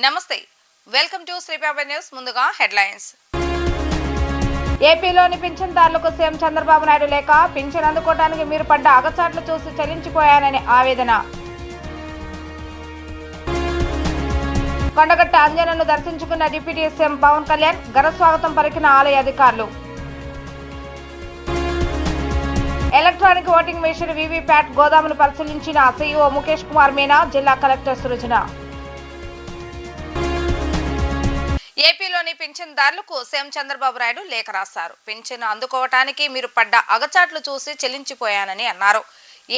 నమస్తే, welcome to Sri Baba news. ముందుగా headlines. ఏపీలోని పింఛన్దారులకు సీఎం చంద్రబాబు నాయుడు లేఖ. పింఛన్ అందుకోవడానికి మీరు పడ్డ అగచాట్లు చూసి చెల్లించిపోయానని ఆవేదన. కొండగట్ట అంజనను దర్శించుకున్న డిప్యూటీ సీఎం పవన్ కళ్యాణ్ ఘన స్వాగతం పలికిన ఆలయ అధికారులు. ఎలక్ట్రానిక్ ఓటింగ్ మెషిన్ వీవీప్యాట్ గోదామును పరిశీలించిన సీఈఓ ముఖేష్ కుమార్ మీనా, జిల్లా కలెక్టర్ సృజన. ఏపీలోని పింఛన్దారులకు సీఎం చంద్రబాబు నాయుడు లేఖ రాశారు. పింఛన్ అందుకోవటానికి మీరు పడ్డ అగచాట్లు చూసి చెల్లించిపోయానని అన్నారు.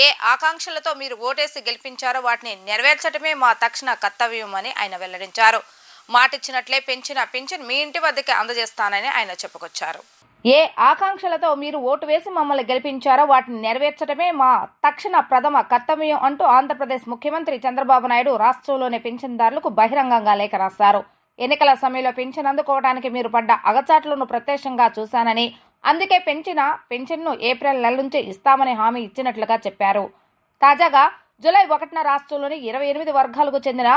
ఏ ఆకాంక్షలతో మీరు ఓటేసి గెలిపించారో వాటిని నెరవేర్చడమే మా తక్షణ కర్తవ్యం అని ఆయన వెల్లడించారు. మాటిచ్చినట్లే పింఛన్ మీ ఇంటి వద్దకే అందజేస్తానని ఆయన చెప్పుకొచ్చారు. ఏ ఆకాంక్షలతో మీరు ఓటు వేసి మమ్మల్ని గెలిపించారో వాటిని నెరవేర్చడమే మా తక్షణ ప్రథమ కర్తవ్యం అంటూ ఆంధ్రప్రదేశ్ ముఖ్యమంత్రి చంద్రబాబు నాయుడు రాష్ట్రంలోని పింఛన్దారులకు బహిరంగంగా లేఖ రాశారు. ఎన్నికల సమయంలో పింఛన్ అందుకోవడానికి మీరు పడ్డ అగచాట్లను ప్రత్యక్షంగా చూశానని, అందుకే పింఛన్ను ఏప్రిల్ నెల నుంచి ఇస్తామని హామీ ఇచ్చినట్లుగా చెప్పారు. తాజాగా జూలై 1న రాష్ట్రంలోని 28 వర్గాలకు చెందిన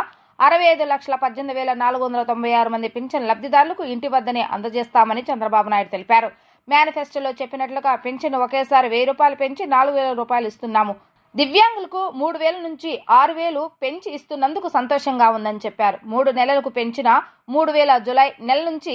65,18,496 మంది పింఛన్ లబ్ధిదారులకు ఇంటి వద్దనే అందజేస్తామని చంద్రబాబు నాయుడు తెలిపారు. మేనిఫెస్టోలో చెప్పినట్లుగా పింఛన్ ఒకేసారి 1,000 రూపాయలు పెంచి 4,000 రూపాయలు ఇస్తున్నాము. దివ్యాంగులకు 3,000 నుంచి 6,000 పెంచి ఇస్తున్నందుకు సంతోషంగా ఉందని చెప్పారు. 3 నెలలకు పెంచిన 3,000 జూలై నెల నుంచి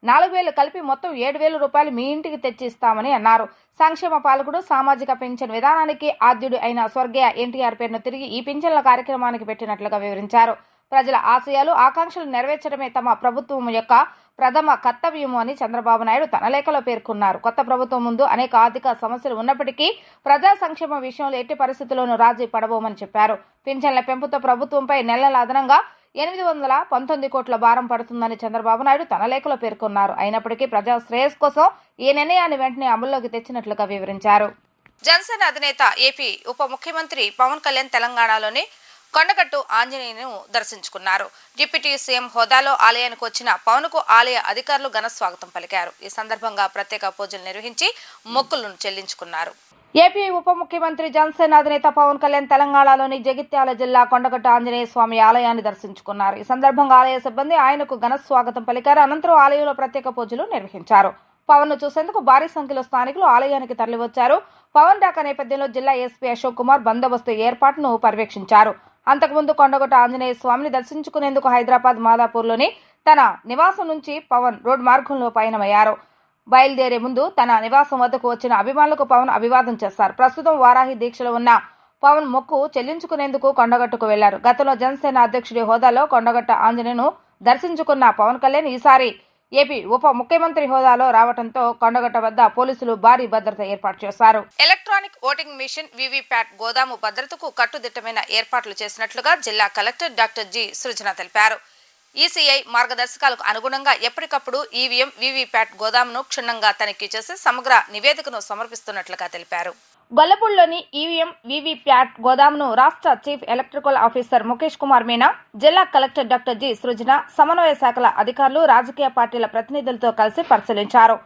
4,000 కలిపి మొత్తం 7,000 రూపాయలు మీ ఇంటికి తెచ్చి ఇస్తామని అన్నారు. సంక్షేమ పాలకుడు, సామాజిక పింఛన్ విధానానికి ఆద్యుడు అయిన స్వర్గీయ ఎన్టీఆర్ పేరును తిరిగి ఈ పింఛన్ల కార్యక్రమానికి పెట్టినట్లుగా వివరించారు. ప్రజల ఆశయాలు, ఆకాంక్షలు నెరవేర్చడమే తమ ప్రభుత్వం యొక్క ప్రథమ కర్తవ్యము అని చంద్రబాబు నాయుడు తన లేఖలో పేర్కొన్నారు. కొత్త ప్రభుత్వం ముందు అనేక ఆర్థిక సమస్యలు ఉన్నప్పటికీ ప్రజా సంక్షేమ విషయంలో ఎట్టి పరిస్థితుల్లోనూ రాజీ పడబోమని చెప్పారు. పింఛన్ల పెంపుతో ప్రభుత్వంపై నెలల అదనంగా 819 కోట్ల భారం పడుతుందని చంద్రబాబు నాయుడు తన లేఖలో పేర్కొన్నారు. అయినప్పటికీ ప్రజా శ్రేయస్ కోసం ఈ నిర్ణయాన్ని వెంటనే అమల్లోకి తెచ్చినట్లుగా వివరించారు. జనసేన అధినేత ఏపీ ఉప ముఖ్యమంత్రి పవన్ కళ్యాణ్ తెలంగాణలోని కొండగట్టు ఆంజనేయును దర్శించుకున్నారు. డిప్యూటీ సీఎం హోదాలో ఆలయానికి వచ్చిన పవన్ కు ఆలయ అధికారులు ఘన స్వాగతం పలికారు. ఈ సందర్భంగా ప్రత్యేక పూజలు నిర్వహించి మొక్కులను చెల్లించుకున్నారు. ఏపీ ఉప ముఖ్యమంత్రి జనసేన అధినేత పవన్ కళ్యాణ్ తెలంగాణలోని జగిత్యాల జిల్లా కొండగట్టు ఆంజనేయ స్వామి ఆలయాన్ని దర్శించుకున్నారు. ఈ సందర్భంగా ఆలయ సిబ్బంది ఆయనకు ఘన స్వాగతం పలికారు. అనంతరం ఆలయంలో ప్రత్యేక పూజలు నిర్వహించారు. పవన్ ను చూసేందుకు భారీ సంఖ్యలో స్థానికులు ఆలయానికి తరలివచ్చారు. పవన్ రాక నేపథ్యంలో జిల్లా ఎస్పీ అశోక్ కుమార్ బందోబస్తు ఏర్పాటును పర్యవేక్షించారు. అంతకుముందు కొండగట్టు ఆంజనేయ స్వామిని దర్శించుకునేందుకు హైదరాబాద్ మాదాపూర్లోని తన నివాసం నుంచి పవన్ రోడ్ మార్గంలో పయనమయ్యారు. బయలుదేరే ముందు తన నివాసం వద్దకు వచ్చిన అభిమానులకు పవన్ అభివాదం చేశారు. ప్రస్తుతం వారాహి దీక్షలో ఉన్న పవన్ మొక్కు చెల్లించుకునేందుకు కొండగట్టుకు వెళ్లారు. గతంలో జనసేన అధ్యక్షుడి హోదాలో కొండగట్ట ఆంజనేయును దర్శించుకున్న పవన్ కళ్యాణ్ ఈసారి ఏపీ ఉప ముఖ్యమంత్రి హోదాలో రావడంతో కొండగట్ట వద్ద పోలీసులు భారీ భద్రత ఏర్పాటు చేశారు. ఎలక్ట్రానిక్ ఓటింగ్ మిషన్ వీవీప్యాట్ గోదాము భద్రతకు కట్టుదిట్టమైన ఏర్పాట్లు చేసినట్లుగా జిల్లా కలెక్టర్ డాక్టర్ జి సృజన తెలిపారు. ఈసీఐ మార్గదర్శకాలకు అనుగుణంగా ఎప్పటికప్పుడు ఈవీఎం వీవీప్యాట్ గోదామును క్షుణ్ణంగా తనిఖీ చేసి సమగ్ర నివేదికను సమర్పిస్తున్నట్లుగా తెలిపారు. గొల్లపూడిలోని ఈవీఎం వీవీప్యాట్ గోదామును రాష్ట్ర chief electrical officer Mukesh Kumar Meena, జిల్లా కలెక్టర్ డాక్టర్ జి సృజన, సమన్వయ శాఖల అధికారులు, రాజకీయ పార్టీల ప్రతినిధులతో కలిసి పరిశీలించారు.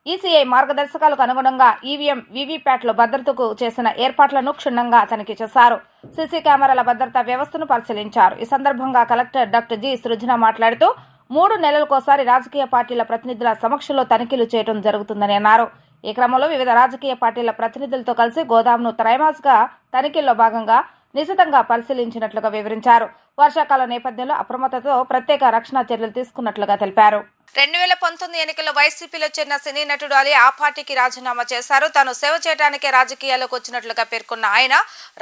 ఈసీఐ మార్గదర్శకాలకు అనుగుణంగా ఈవీఎం వీవీప్యాట్ల భద్రతకు చేసిన ఏర్పాట్లను క్షుణ్ణంగా తనిఖీ చేశారు. సీసీ కెమెరాల భద్రతా వ్యవస్థను పరిశీలించారు. ఈ సందర్భంగా కలెక్టర్ డాక్టర్ జి సృజన మాట్లాడుతూ 3 నెలలకోసారి రాజకీయ పార్టీల ప్రతినిధుల సమక్షంలో తనిఖీలు చేయడం జరుగుతుందని అన్నారు. ఈ క్రమంలో వివిధ రాజకీయ పార్టీల ప్రతినిధులతో కలిసి గోదామును త్రైమాసిక తనిఖీల్లో భాగంగా నిశితంగా పరిశీలించినట్లుగా వివరించారు. వర్షాకాల నేపథ్యంలో అప్రమత్తతో ప్రత్యేక రక్షణ చర్యలు తీసుకున్నట్లుగా తెలిపారు. 2019 ఎన్నికల్లో వైసీపీలో చేరిన సినీ నటుడు అలీ ఆ పార్టీకి రాజీనామా చేశారు. తాను సేవ చేయడానికే రాజకీయాల్లోకి వచ్చినట్లుగా పేర్కొన్న ఆయన,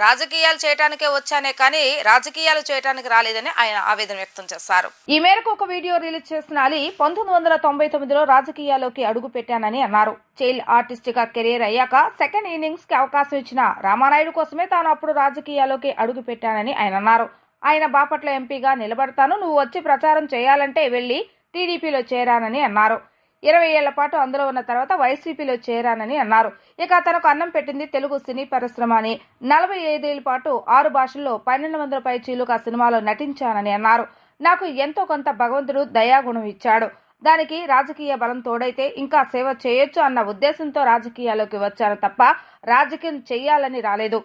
రాజకీయాలు చేయడానికే వచ్చానే కానీ రాజకీయాలు చేయడానికి రాలేదని ఆయన ఆవేదన వ్యక్తం చేశారు. ఈ మేరకు ఒక వీడియో రిలీజ్ చేసిన అలీ 1999లో రాజకీయాల్లోకి అడుగు పెట్టానని అన్నారు. చైల్డ్ ఆర్టిస్ట్ గా కెరీర్ అయ్యాక సెకండ్ ఇన్నింగ్స్ కి అవకాశం ఇచ్చిన రామానాయుడు కోసమే తాను అప్పుడు రాజకీయాల్లోకి అడుగు పెట్టానని ఆయన అన్నారు. ఆయన బాపట్ల ఎంపీగా నిలబడతాను, నువ్వు వచ్చి ప్రచారం చేయాలంటే వెళ్లి టీడీపీలో చేరానని అన్నారు. 20 ఏళ్ల పాటు అందులో ఉన్న తర్వాత వైసీపీలో చేరానని అన్నారు. ఇక తనకు అన్నం పెట్టింది తెలుగు సినీ పరిశ్రమ అని, 45 ఏళ్ల పాటు 6 భాషల్లో 1200 పై చీలుక సినిమాలో నటించానని అన్నారు. నాకు ఎంతో కొంత భగవంతుడు దయాగుణం ఇచ్చాడు. దానికి రాజకీయ బలం తోడైతే ఇంకా సేవ చేయొచ్చు అన్న ఉద్దేశంతో రాజకీయాల్లోకి వచ్చాను తప్ప రాజకీయం చెయ్యాలని రాలేదు.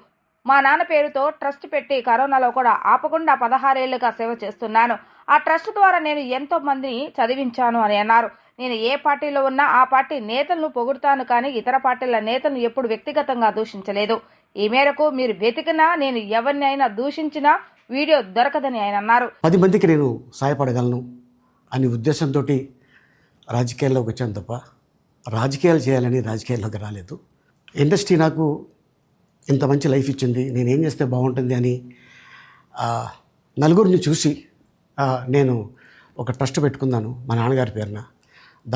మా నాన్న పేరుతో ట్రస్ట్ పెట్టి కరోనాలో కూడా ఆపకుండా 16 ఏళ్లుగా సేవ చేస్తున్నాను. ఆ ట్రస్ట్ ద్వారా నేను ఎంతో మందిని చదివించాను అని అన్నారు. నేను ఏ పార్టీలో ఉన్నా ఆ పార్టీ నేతలను పొగుడుతాను, కానీ ఇతర పార్టీల నేతలను ఎప్పుడు వ్యక్తిగతంగా దూషించలేదు. ఈ మేరకు మీరు వెతికినా నేను ఎవరినైనా దూషించినా వీడియో దొరకదని ఆయన అన్నారు. 10 మందికి నేను సహాయపడగలను అనే ఉద్దేశంతో రాజకీయాల్లోకి వచ్చాను తప్ప రాజకీయాలు చేయాలని రాజకీయాల్లోకి రాలేదు. ఇండస్ట్రీ నాకు ఇంత మంచి లైఫ్ ఇచ్చింది, నేనేం చేస్తే బాగుంటుంది అని నలుగురిని చూసి నేను ఒక ట్రస్ట్ పెట్టుకున్నాను మా నాన్నగారి పేరున.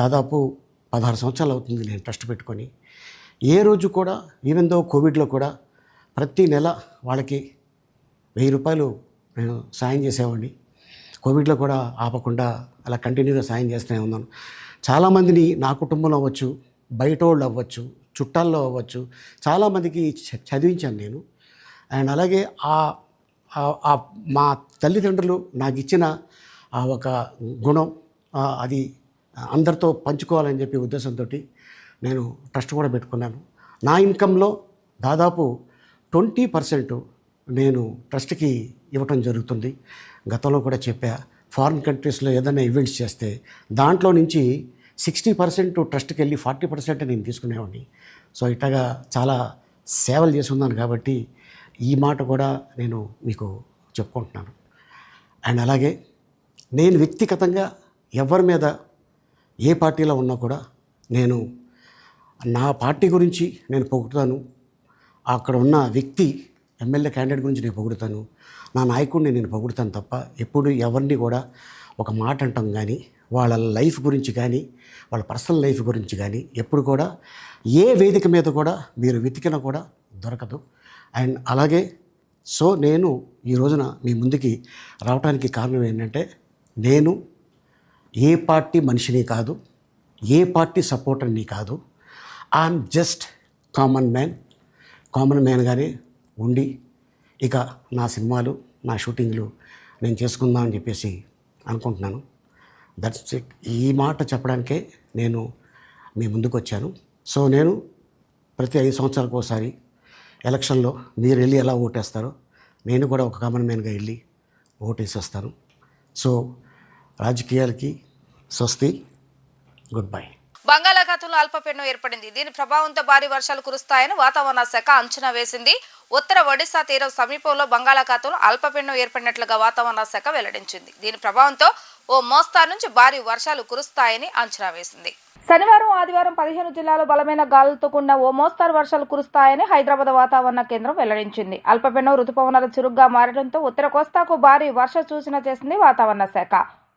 దాదాపు 16 సంవత్సరాలు అవుతుంది నేను ట్రస్ట్ పెట్టుకొని. ఏ రోజు కూడా ఈవెన్ దో కోవిడ్లో కూడా ప్రతి నెల వాళ్ళకి 1000 రూపాయలు నేను సాయం చేసేవాడిని. కోవిడ్లో కూడా ఆపకుండా అలా కంటిన్యూగా సాయం చేస్తూనే ఉన్నాను. చాలామందిని నా కుటుంబంలో అవ్వచ్చు, బయట వాళ్ళు అవ్వచ్చు, చుట్టాల్లో అవ్వచ్చు, చాలామందికి చదివించాను నేను. అండ్ అలాగే మా తల్లిదండ్రులు నాకు ఇచ్చిన ఒక గుణం అది అందరితో పంచుకోవాలని చెప్పి ఉద్దేశంతో నేను ట్రస్ట్ కూడా పెట్టుకున్నాను. నా ఇన్కంలో దాదాపు 20% నేను ట్రస్ట్కి ఇవ్వటం జరుగుతుంది. గతంలో కూడా చెప్పా, ఫారిన్ కంట్రీస్లో ఏదైనా ఈవెంట్స్ చేస్తే దాంట్లో నుంచి 60% ట్రస్ట్కి వెళ్ళి 40% నేను తీసుకునేవాడిని. సో ఇట్లాగా చాలా సేవలు చేసి ఉన్నాను కాబట్టి ఈ మాట కూడా నేను మీకు చెప్పుకుంటున్నాను. అండ్ అలాగే నేను వ్యక్తిగతంగా ఎవరి మీద ఏ పార్టీలో ఉన్నా కూడా నేను నా పార్టీ గురించి నేను పొగుడుతాను, అక్కడ ఉన్న వ్యక్తి ఎమ్మెల్యే క్యాండిడేట్ గురించి నేను పొగుడుతాను, నా నాయకుడిని నేను పొగుడుతాను తప్ప ఎప్పుడు ఎవరిని కూడా ఒక మాట అంటాం కానీ వాళ్ళ లైఫ్ గురించి కానీ వాళ్ళ పర్సనల్ లైఫ్ గురించి కానీ ఎప్పుడు కూడా ఏ వేదిక మీద కూడా మీరు వెతికినా కూడా దొరకదు. అండ్ అలాగే సో నేను ఈ రోజున మీ ముందుకి రావడానికి కారణం ఏంటంటే నేను ఏ పార్టీ మనిషిని కాదు, ఏ పార్టీ సపోర్టర్ని కాదు. ఐఎమ్ జస్ట్ కామన్ మ్యాన్గానే ఉండి ఇక నా సినిమాలు నా షూటింగ్లు నేను చేసుకుందామని చెప్పేసి అనుకుంటున్నాను. That's it. ఈ మాట చెప్పడానికే నేను మీ ముందుకు వచ్చాను. సో నేను ప్రతి 5 సంవత్సరాలకు ఒకసారి ఎలక్షన్లో మీరు వెళ్ళి ఎలా ఓటేస్తారో నేను కూడా ఒక కామన్ మ్యాన్గా వెళ్ళి ఓటేసి వస్తాను. సో రాజకీయాలకి స్వస్తి, గుడ్ బై. బంగాళాఖాతంలో అల్పపీడనం ఏర్పడింది. దీని ప్రభావంతో భారీ వర్షాలు కురుస్తాయని వాతావరణ శాఖ అంచనా వేసింది. ఉత్తర ఒడిశా తీరం సమీపంలో బంగాళాఖాతంలో అల్పపీడనం ఏర్పడినట్లుగా వాతావరణ శాఖ వెల్లడించింది. దీని ప్రభావంతో ఓ మోస్తారు నుంచి భారీ వర్షాలు కురుస్తాయని అంచనా వేసింది. శనివారం, ఆదివారం 15 జిల్లాల్లో బలమైన గాలులతో కూడిన ఓ మోస్తారు వర్షాలు కురుస్తాయని హైదరాబాద్ వాతావరణ కేంద్రం వెల్లడించింది. అల్పపీడనం రుతుపవనాలు చురుగ్గా మారడంతో ఉత్తర కోస్తాకు భారీ వర్ష సూచన చేసింది వాతావరణ శాఖ.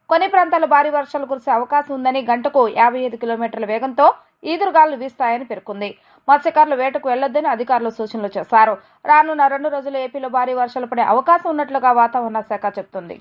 కొన్ని ప్రాంతాల్లో భారీ వర్షాలు కురిసే అవకాశం ఉందని, గంటకు 55 కిలోమీటర్ల వేగంతో ఈదురుగాలు వీస్తాయని పేర్కొంది. మత్స్యకారులు వేటకు వెళ్లొద్దని అధికారులు సూచనలు చేశారు. రానున్న 2 రోజులు ఏపీలో భారీ వర్షాలు పడే అవకాశం ఉన్నట్లుగా వాతావరణ శాఖ చెబుతుంది.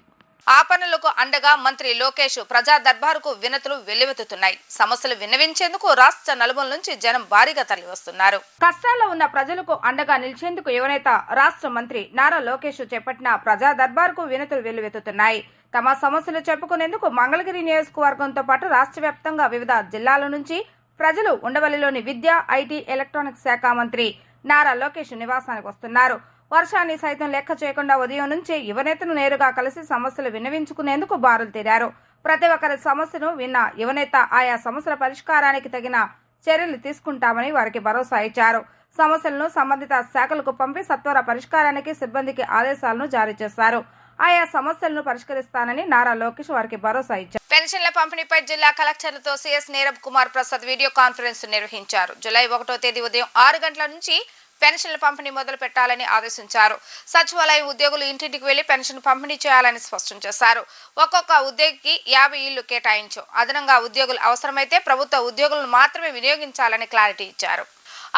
ఆ పనులకు అండగా మంత్రి లోకేష్ ప్రజా దర్బారుకు వినతులు వెల్లువెత్తుతున్నాయి. సమస్యలు విన్నవించేందుకు రాష్ట్ర నలుమూల నుంచి జనం భారీగా తరలివస్తున్నారు. కష్టాల్లో ఉన్న ప్రజలకు అండగా నిలిచేందుకు యువనేత రాష్ట్ర మంత్రి నారా లోకేష్ చేపట్టిన ప్రజా దర్బారుకు వినతులు వెల్లువెత్తుతున్నాయి. తమ సమస్యలు చెప్పుకునేందుకు మంగళగిరి నియోజకవర్గంతో పాటు రాష్ట్ర వ్యాప్తంగా వివిధ జిల్లాల నుంచి ప్రజలు ఉండవల్లిలోని విద్యా, ఐటీ, ఎలక్ట్రానిక్స్ శాఖ మంత్రి నారా లోకేష్ నివాసానికి వస్తున్నారు. వర్షాన్ని సైతం లెక్క చేయకుండా ఉదయం నుంచే యువనేతను నేరుగా కలిసి సమస్యలు విన్నవించుకునేందుకు బారులు తీరారు. ప్రతి ఒక్కరి సమస్యను విన్న యువనేత ఆయా సమస్యల పరిష్కారానికి తగిన చర్యలు తీసుకుంటామని వారికి భరోసా ఇచ్చారు. సమస్యలను సంబంధిత శాఖలకు పంపి సత్వర పరిష్కారానికి సిబ్బందికి ఆదేశాలను జారీ చేశారు. ఆయా సమస్యలను పరిష్కరిస్తానని నారా లోకేష్ వారికి భరోసా ఇచ్చారు. పెన్షన్ల పంపిణీపై జిల్లా కలెక్టర్లతో CS Neerabh Kumar Prasad video conference నిర్వహించారు. జూలై 1వ తేదీ ఉదయం 6 గంటల నుంచి పెన్షన్ల పంపిణీ మొదలు పెట్టాలని ఆదేశించారు. సచివాలయం ఉద్యోగులు ఇంటింటికి వెళ్లి పెన్షన్ పంపిణీ చేయాలని స్పష్టం చేశారు. ఒక్కొక్క ఉద్యోగికి 50 ఇళ్లు కేటాయించారు. అదనంగా ఉద్యోగులు అవసరమైతే ప్రభుత్వ ఉద్యోగులను మాత్రమే వినియోగించాలని క్లారిటీ ఇచ్చారు.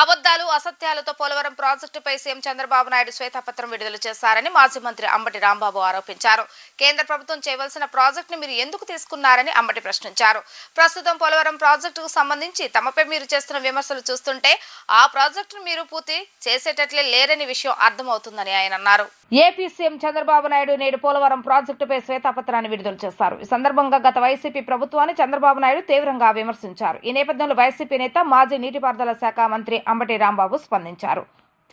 అబద్దాలు, అసత్యాలతో పోలవరం ప్రాజెక్టుపై సీఎం చంద్రబాబు నాయుడు శ్వేతపత్రం విడుదల చేశారని మాజీ మంత్రి అంబటి రాంబాబు ఆరోపించారు. కేంద్ర ప్రభుత్వం చేయవలసిన ప్రాజెక్టును మీరు ఎందుకు తీసుకున్నారని అంబటి ప్రశ్నించారు. ప్రస్తుతం పోలవరం ప్రాజెక్టుకు సంబంధించి తమపై మీరు చేస్తున్న విమర్శలు చూస్తుంటే ఆ ప్రాజెక్టును మీరు పూర్తి చేసేటట్లే లేరని విషయం అర్థమవుతుందని ఆయన అన్నారు. ఏపీ సీఎం చంద్రబాబు నాయుడు నేడు పోలవరం ప్రాజెక్టుపై శ్వేతపత్రాన్ని విడుదల చేశారు. ఈ సందర్భంగా గత వైసీపీ ప్రభుత్వాన్ని చంద్రబాబు నాయుడు తీవ్రంగా విమర్శించారు. ఈ నేపథ్యంలో వైసీపీ నేత, మాజీ నీటిపారుదల శాఖ మంత్రి అంబటి రాంబాబు స్పందించారు.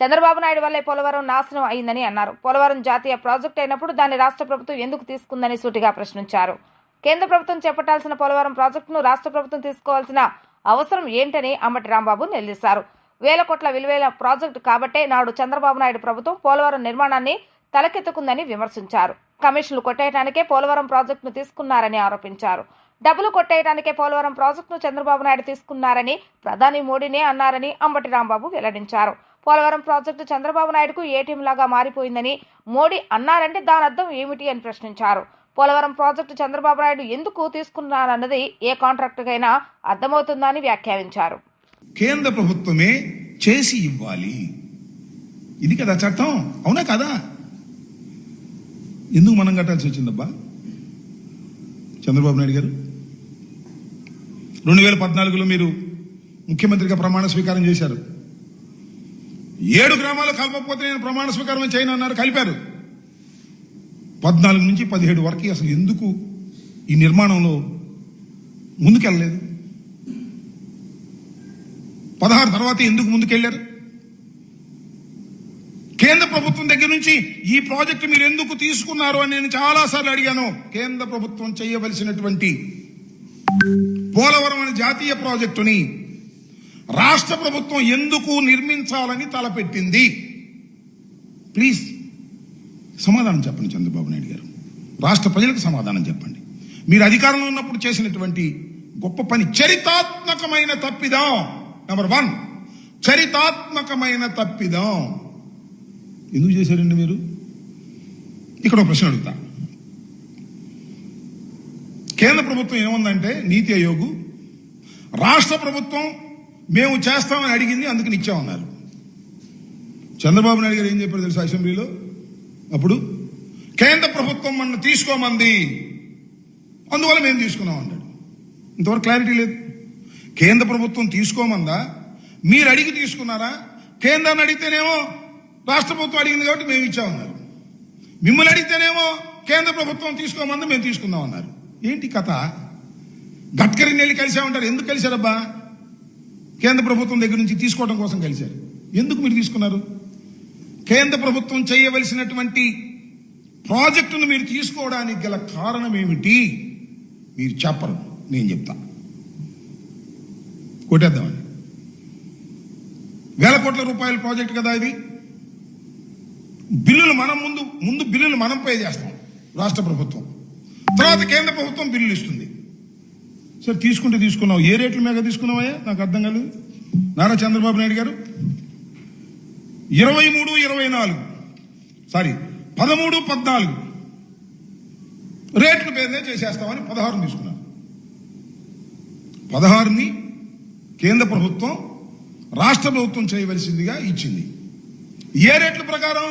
చంద్రబాబు నాయుడు వల్లే పోలవరం నాశనం అయిందని అన్నారు. పోలవరం జాతీయ ప్రాజెక్టు అయినప్పుడు దాన్ని రాష్ట్ర ప్రభుత్వం ఎందుకు తీసుకుందని సూటిగా ప్రశ్నించారు. కేంద్ర ప్రభుత్వం చేపట్టాల్సిన పోలవరం ప్రాజెక్టును రాష్ట్ర ప్రభుత్వం తీసుకోవాల్సిన అవసరం ఏంటని అంబటి రాంబాబు నిలదీశారు. వేల కోట్ల విలువైన ప్రాజెక్టు కాబట్టే నాడు చంద్రబాబు నాయుడు ప్రభుత్వం పోలవరం నిర్మాణాన్ని తలకెత్తుకుందని విమర్శించారు. కమిషన్లు కొట్టేయడానికే పోలవరం ప్రాజెక్టును తీసుకున్నారని ఆరోపించారు. డబ్బులు కొట్టేయడానికే పోలవరం ప్రాజెక్టును చంద్రబాబు నాయుడు తీసుకున్నారని ప్రధాని మోడీనే అన్నారని అంబటి రాంబాబు వెల్లడించారు. పోలవరం ప్రాజెక్టు చంద్రబాబు నాయుడుకు ఏటీఎం లాగా మారిపోయిందని మోడీ అన్నారంటే దాని అర్థం ఏమిటి అని ప్రశ్నించారు. పోలవరం ప్రాజెక్టు చంద్రబాబు నాయుడు ఎందుకు తీసుకున్నారన్నది ఏ కాంట్రాక్టుకైనా అర్థమవుతుందని వ్యాఖ్యానించారు. కేంద్ర ప్రభుత్వమే చేసి ఇవ్వాలి, ఇది కదా చట్టం, అవునా కదా? ఎందుకు మనం కట్టాల్సి వచ్చిందబ్బా? చంద్రబాబు నాయుడు గారు 2014లో మీరు ముఖ్యమంత్రిగా ప్రమాణ స్వీకారం చేశారు. 7 గ్రామాలు కలపకపోతే నేను ప్రమాణ స్వీకారం చేయను అన్నారు, కలిపారు. 14 నుంచి 17 వరకు అసలు ఎందుకు ఈ నిర్మాణంలో ముందుకెళ్ళలేదు? 16 తర్వాత ఎందుకు ముందుకెళ్లారు? కేంద్ర ప్రభుత్వం దగ్గర నుంచి ఈ ప్రాజెక్టు మీరు ఎందుకు తీసుకున్నారు అని నేను చాలాసార్లు అడిగాను. కేంద్ర ప్రభుత్వం చేయవలసినటువంటి పోలవరం అనే జాతీయ ప్రాజెక్టుని రాష్ట్ర ప్రభుత్వం ఎందుకు నిర్మించాలని తలపెట్టింది? ప్లీజ్ సమాధానం చెప్పండి చంద్రబాబు నాయుడు గారు. రాష్ట్ర ప్రజలకు సమాధానం చెప్పండి. మీరు అధికారంలో ఉన్నప్పుడు చేసినటువంటి గొప్ప పని చరితాత్మకమైన తప్పిదం. నెంబర్ 1, చరితాత్మకమైన తప్పిదం. ఎందుకు చేశారండి మీరు? ఇక్కడ ఒక ప్రశ్న అడుగుతా. కేంద్ర ప్రభుత్వం ఏముందంటే నీతి ఆయోగ్, రాష్ట్ర ప్రభుత్వం మేము చేస్తామని అడిగింది అందుకని ఇచ్చామన్నారు. చంద్రబాబు నాయుడు గారు ఏం చెప్పారు తెలుసా అసెంబ్లీలో? అప్పుడు కేంద్ర ప్రభుత్వం మన తీసుకోమంది, అందువల్ల మేము తీసుకున్నాం అన్నాడు. ఇంతవరకు క్లారిటీ లేదు. కేంద్ర ప్రభుత్వం తీసుకోమందా, మీరు అడిగి తీసుకున్నారా? కేంద్రాన్ని అడిగితేనేమో రాష్ట్ర ప్రభుత్వం అడిగింది కాబట్టి మేము ఇచ్చామన్నారు. మిమ్మల్ని అడిగితేనేమో కేంద్ర ప్రభుత్వం తీసుకోమంది, మేము తీసుకుందాం అన్నారు. ఏంటి కథ? గడ్కరీని వెళ్ళి కలిసామంటారు. ఎందుకు కలిశారబ్బా? కేంద్ర ప్రభుత్వం దగ్గర నుంచి తీసుకోవడం కోసం కలిశారు. ఎందుకు మీరు తీసుకున్నారు? కేంద్ర ప్రభుత్వం చేయవలసినటువంటి ప్రాజెక్టును మీరు తీసుకోవడానికి గల కారణం ఏమిటి? మీరు చెప్పరు, నేను చెప్తా. కొట్టేద్దామని. వేల కోట్ల రూపాయల ప్రాజెక్టు కదా ఇది. బిల్లులు మనం ముందు బిల్లులు మనం పే చేస్తాం రాష్ట్ర ప్రభుత్వం, తర్వాత కేంద్ర ప్రభుత్వం బిల్లులు ఇస్తుంది. సరే తీసుకుంటే తీసుకున్నావు, ఏ రేట్ల మీద తీసుకున్నావయ్యా? నాకు అర్థం కాలేదు. నారా చంద్రబాబు నాయుడు గారు 13-14 రేట్ల పేరునే చేసేస్తామని 16 తీసుకున్నారు. 16ని కేంద్ర ప్రభుత్వం రాష్ట్ర ప్రభుత్వం చేయవలసిందిగా ఇచ్చింది. ఏ రేట్ల ప్రకారం?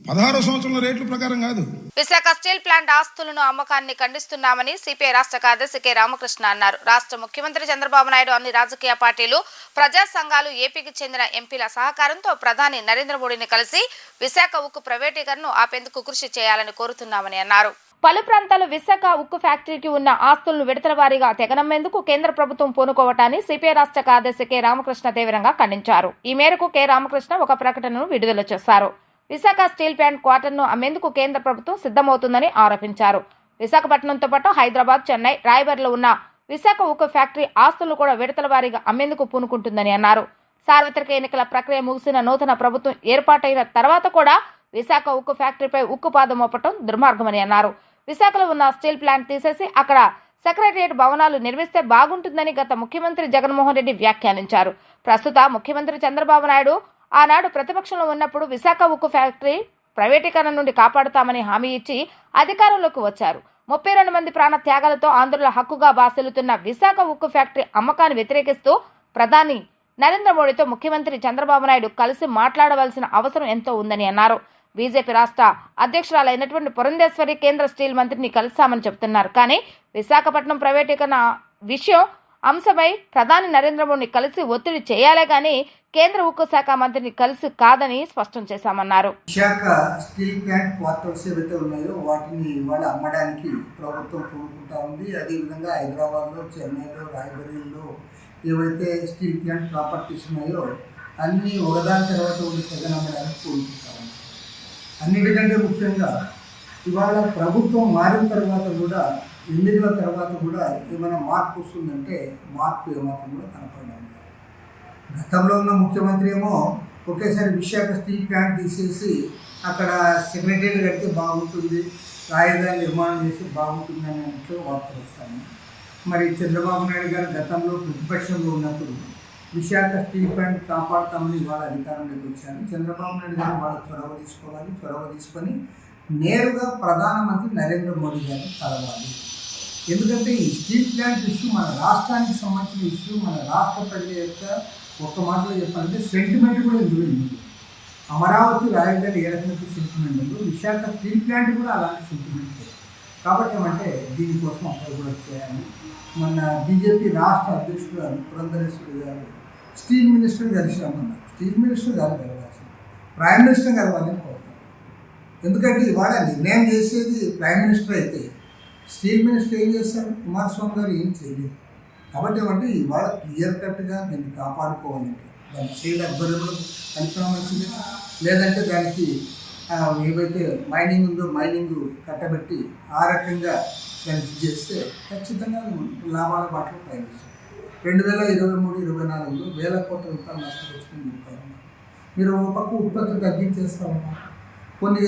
16వ సంవత్సరంలో రేట్ల ప్రకారం కాదు. విశాఖ స్టీల్ ప్లాంట్ ఆస్తులను అమ్మకాన్ని ఖండిస్తున్నామని సిపిఐ రాష్ట్ర కార్యదర్శి కె రామకృష్ణ అన్నారు. రాష్ట్ర ముఖ్యమంత్రి చంద్రబాబు నాయుడు, అన్ని రాజకీయ పార్టీలు, ప్రజా సంఘాలు, ఏపీకి చెందిన ఎంపీల సహకారంతో ప్రధాని నరేంద్ర మోడీని కలిసి విశాఖ ఉక్కు ప్రైవేటీకరణను ఆపేందుకు కృషి చేయాలని కోరుతున్నామని అన్నారు. పలు ప్రాంతాలు విశాఖ ఉక్కు ఫ్యాక్టరీకి ఉన్న ఆస్తులను విడతల వారీగా తెగనమ్మేందుకు కేంద్ర ప్రభుత్వం పూనుకోవటాన్ని సిపిఐ రాష్ట్ర కార్యదర్శి కె రామకృష్ణ తీవ్రంగా ఖండించారు. ఈ మేరకు కె రామకృష్ణ ఒక ప్రకటనను విడుదల చేశారు. విశాఖ స్టీల్ ప్లాంట్ క్వార్టర్ను అమ్మేందుకు కేంద్ర ప్రభుత్వం సిద్ధమవుతుందని ఆరోపించారు. విశాఖపట్నంతో పాటు హైదరాబాద్, చెన్నై, రాయ్బర్లో ఉన్న విశాఖ ఉక్కు ఫ్యాక్టరీ ఆస్తులు కూడా విడతల వారీగా అమ్మేందుకు పూనుకుంటుందని అన్నారు. సార్వత్రిక ఎన్నికల ప్రక్రియ ముగిసిన నూతన ప్రభుత్వం ఏర్పాటైన తర్వాత కూడా విశాఖ ఉక్కు ఫ్యాక్టరీపై ఉక్కుపాదం మోపటం దుర్మార్గమని అన్నారు. విశాఖలో ఉన్న స్టీల్ ప్లాంట్ తీసేసి అక్కడ సెక్రటరియట్ భవనాలు నిర్మిస్తే బాగుంటుందని గత ముఖ్యమంత్రి జగన్మోహన్ రెడ్డి వ్యాఖ్యానించారు. ప్రస్తుత ముఖ్యమంత్రి చంద్రబాబు నాయుడు ఆనాడు ప్రతిపక్షంలో ఉన్నప్పుడు విశాఖ ఉక్కు ఫ్యాక్టరీ ప్రైవేటీకరణ నుండి కాపాడుతామని హామీ ఇచ్చి అధికారంలోకి వచ్చారు. 32 మంది ప్రాణ త్యాగాలతో ఆంధ్రుల హక్కుగా బాసిల్లుతున్న విశాఖ ఉక్కు ఫ్యాక్టరీ అమ్మకాన్ని వ్యతిరేకిస్తూ ప్రధాని నరేంద్ర మోడీతో ముఖ్యమంత్రి చంద్రబాబు నాయుడు కలిసి మాట్లాడవలసిన అవసరం ఎంతో ఉందని అన్నారు. బీజేపీ రాష్ట్ర అధ్యక్షురాలైనటువంటి పురంధేశ్వరి కేంద్ర స్టీల్ మంత్రిని కలిశామని చెబుతున్నారు. కానీ విశాఖపట్నం ప్రైవేటీకరణ విషయం అంశమై ప్రధాని నరేంద్ర మోడీని కలిసి ఒత్తిడి చేయాలే కానీ కేంద్ర ఉక్కు శాఖ మంత్రిని కలిసి కాదని స్పష్టం చేశామన్నారు. విశాఖ స్టీల్ ప్లాంట్ క్వార్టర్స్ ఏవైతే ఉన్నాయో వాటిని ఇవాళ అమ్మడానికి ప్రభుత్వం పూనుకుంటా ఉంది. అదేవిధంగా హైదరాబాద్లో, చెన్నైలో, రాయ్బరేలీలో ఏవైతే స్టీల్ ప్లాంట్ ప్రాపర్టీస్ ఉన్నాయో అన్నీ ఒకదాని తర్వాత ఒకటి తెగ నమ్మడానికి కోరుకుంటాము. అన్నిటికంటే ముఖ్యంగా ఇవాళ ప్రభుత్వం మారిన తర్వాత కూడా, ఎన్నికల తర్వాత కూడా ఏమైనా మార్పు వస్తుందంటే మార్పు ఏమాత్రం కూడా కనపడడం. గతంలో ఉన్న ముఖ్యమంత్రి ఏమో ఒకేసారి విశాఖ స్టీల్ ప్లాంట్ తీసేసి అక్కడ సెక్రటరీ కడితే బాగుంటుంది, రాజధాని నిర్మాణం చేసి బాగుంటుంది అన్నట్లు వార్తలు వస్తాయి. మరి చంద్రబాబు నాయుడు గారు గతంలో ప్రతిపక్షంలో ఉన్నప్పుడు విశాఖ స్టీల్ ప్లాంట్ కాపాడుతామని ఇవాళ అధికారంలోకి వచ్చారు. చంద్రబాబు నాయుడు గారు వాళ్ళు చొరవ తీసుకొని నేరుగా ప్రధానమంత్రి నరేంద్ర మోడీ గారిని కలవాలి. ఎందుకంటే ఈ స్టీల్ ప్లాంట్ ఇష్యూ మన రాష్ట్రానికి సంబంధించిన ఇష్యూ, మన రాష్ట్ర ప్రజల యొక్క ఒక మాటలో చెప్పాలంటే సెంటిమెంట్ కూడా ఇందులో ఉంది. అమరావతి రాజధాని ఏ రకమైన సెంటిమెంట్ ఉందో విశాఖ స్టీల్ ప్లాంట్ కూడా అలాంటి సెంటిమెంట్ లేదు. కాబట్టి ఏమంటే దీనికోసం అక్కడ కూడా చేయాలి. మన బీజేపీ రాష్ట్ర అధ్యక్షుడు పురంధరేశ్వరి గారు స్టీల్ మినిస్టర్ కలిసినామన్నారు. స్టీల్ మినిస్టర్ గారు కలవాల్సింది, ప్రైమ్ మినిస్టర్ కలవాలని కోరుతారు. ఎందుకంటే ఇవాళ నిర్ణయం చేసేది ప్రైమ్ మినిస్టర్ అయితే స్టీల్ మినిస్టర్ ఏం చేస్తారు? కుమారస్వామి గారు ఏం చేయలేదు. కాబట్టి ఏమంటే ఇవాళ క్లియర్ కట్గా దీన్ని కాపాడుకోవాలంటే దాన్ని చేయడం అభ్యర్థులు కనుక్కోవడం మంచిది. లేదంటే దానికి ఏవైతే మైనింగ్ ఉందో మైనింగ్ కట్టబెట్టి ఆ రకంగా దానికి చేస్తే ఖచ్చితంగా లాభాల బాటలో పయనిస్తుంది. 2023-24లో వేల కోట్ల రూపాయలు నష్టం వచ్చిందని చెప్తారు. మీరు ఒక పక్క ఉత్పత్తి తగ్గించేస్తూ ఉన్నారు, కొన్ని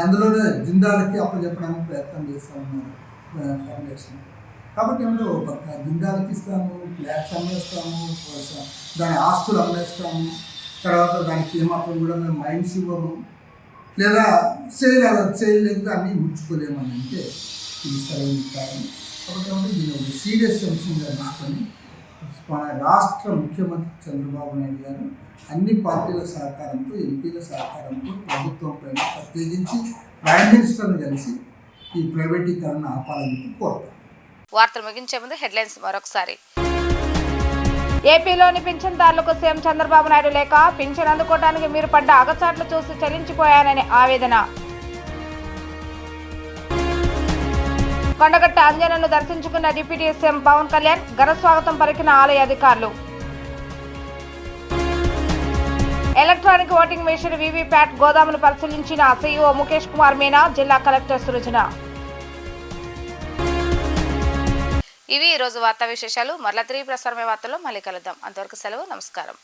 అందులోనే జిందాలకి అప్పచెప్పడానికి ప్రయత్నం చేస్తూ ఉన్నారు ఫౌండేషన్. కాబట్టి ఏమంటే ఒక పక్క జిందాలకి ఇస్తాము, ఫ్లాట్స్ అమ్మేస్తాము, దాని ఆస్తులు అమ్మేస్తాము, తర్వాత దానికి ఏమాత్రం కూడా మేము మైన్స్ ఇవ్వము, లేదా చేయలేదు అన్నీ ముచ్చుకోలేమని అంటే ఇది సరైన కారణం. కాబట్టి ఏమంటే దీన్ని ఒక సీరియస్ అంశంగా తీసుకొని మన రాష్ట్ర ముఖ్యమంత్రి చంద్రబాబు నాయుడు గారు అన్ని పార్టీల సహకారంతో, ఎంపీల సహకారంతో ప్రభుత్వం పైన ప్రత్యేకించి ప్రైమ్ మినిస్టర్ని కలిసి ఈ ప్రైవేటీకరణ ఆపాలని కోరుతారు. వార్తలు ముగించే ముందు హెడ్లైన్స్ మరొకసారి. ఏపీలోని పింఛన్దారులకు సీఎం చంద్రబాబు నాయుడు లేక పింఛన్ అందుకోవడానికి మీరు పడ్డ అగచాట్లు చూసి చలించిపోయానని ఆవేదన. కొండగట్ట అంజనను దర్శించుకున్న డిప్యూటీ సీఎం పవన్ కళ్యాణ్ ఘన స్వాగతం పలికిన ఆలయ అధికారులు. ఎలక్ట్రానిక్ ఓటింగ్ మెషిన్ వీవీప్యాట్ గోదామును పరిశీలించిన సీఈఓ ముఖేష్ కుమార్ మీనా, జిల్లా కలెక్టర్ సృజన. ఇవి ఈ రోజు వార్తా విశేషాలు. మరలా తిరిగి ప్రసారమే వార్తల్లో మళ్ళీ కలుద్దాం. అంతవరకు సెలవు, నమస్కారం.